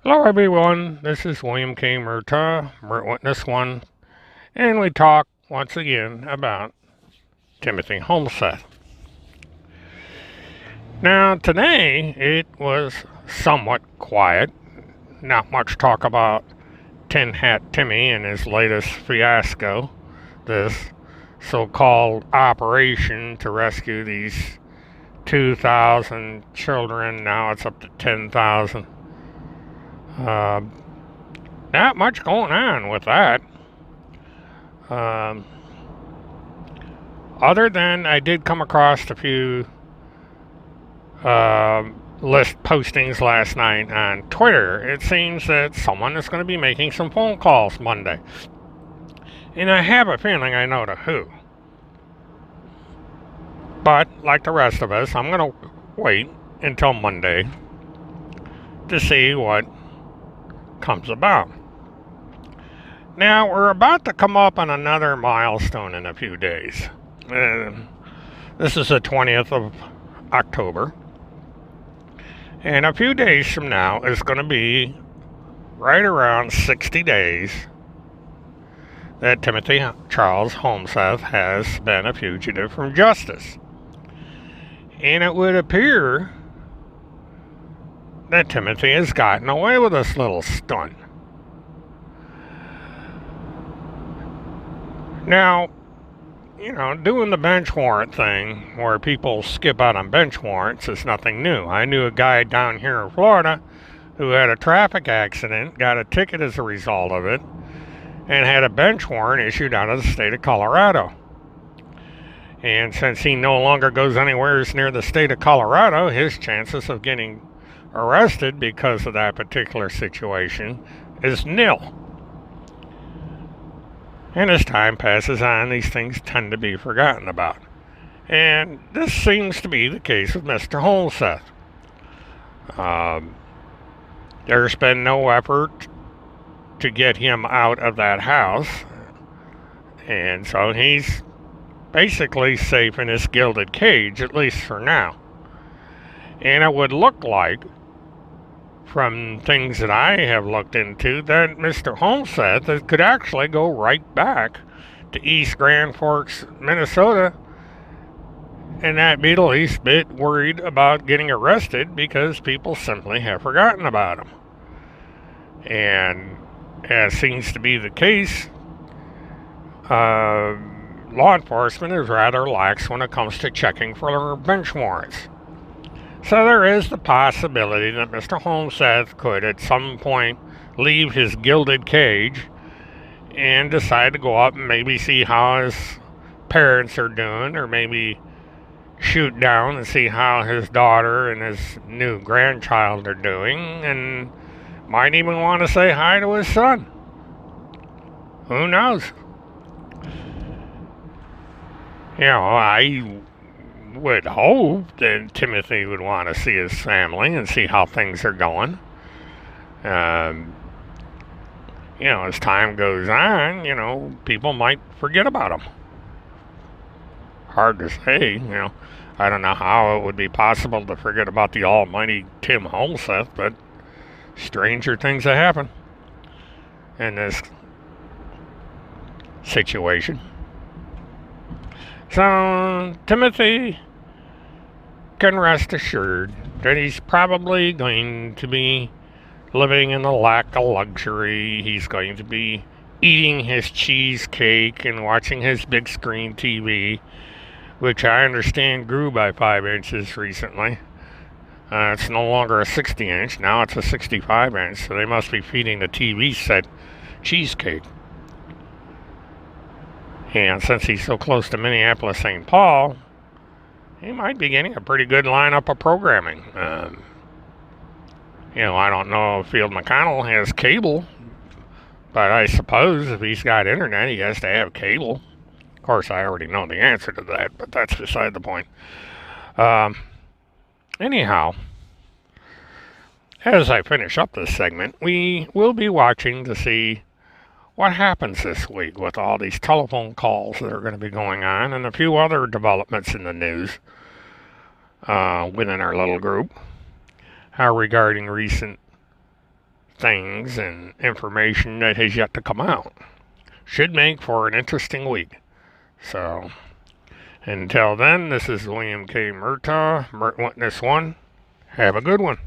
Hello, everyone. This is William K. Murtaugh, Witness One, and we talk once again about Timothy Holmseth. Now, today it was somewhat quiet. Not much talk about Tin Hat Timmy and his latest fiasco, this so-called operation to rescue these 2,000 children. Now it's up to 10,000. Uh, Not much going on with that. Um, Other than I did come across a few uh, list postings last night on Twitter, it seems that someone is going to be making some phone calls Monday. And I have a feeling I know to who. But, like the rest of us, I'm going to wait until Monday to see what comes about. Now, we're about to come up on another milestone in a few days. This is the 20th of October. And a few days from now is going to be right around 60 days that Timothy Charles Holmseth has been a fugitive from justice. And it would appear that Timothy has gotten away with this little stunt. Now, doing the bench warrant thing where people skip out on bench warrants is nothing new. I knew a guy down here in Florida who had a traffic accident, got a ticket as a result of it, and had a bench warrant issued out of the state of Colorado. And since he no longer goes anywhere near the state of Colorado, his chances of getting arrested because of that particular situation is nil. And as time passes on, these things tend to be forgotten about. And this seems to be the case with Mr. Holmseth. There's been no effort to get him out of that house. And so he's basically safe in his gilded cage, at least for now. And it would look like, from things that I have looked into, that Mr. Holmseth could actually go right back to East Grand Forks, Minnesota, and not be the least bit worried about getting arrested because people simply have forgotten about him. And as seems to be the case, law enforcement is rather lax when it comes to checking for bench warrants. So there is the possibility that Mr. Holmseth could at some point leave his gilded cage and decide to go up and maybe see how his parents are doing, or maybe shoot down and see how his daughter and his new grandchild are doing, and might even want to say hi to his son. Who knows? I would hope that Timothy would want to see his family and see how things are going. As time goes on, people might forget about him. Hard to say, I don't know how it would be possible to forget about the almighty Tim Holmseth, but stranger things have happened in this situation. So, Timothy can rest assured that he's probably going to be living in a lack of luxury. He's going to be eating his cheesecake and watching his big screen TV, which I understand grew by 5 inches recently. It's no longer a 60-inch, now it's a 65-inch, so they must be feeding the TV set cheesecake. And since he's so close to Minneapolis, St. Paul, he might be getting a pretty good lineup of programming. I don't know if Field McConnell has cable, but I suppose if he's got internet, he has to have cable. Of course, I already know the answer to that, but that's beside the point. Anyhow, as I finish up this segment, we will be watching to see what happens this week with all these telephone calls that are going to be going on and a few other developments in the news within our little group regarding recent things and information that has yet to come out. Should make for an interesting week. So, until then, this is William K. Murtaugh, Witness 1. Have a good one.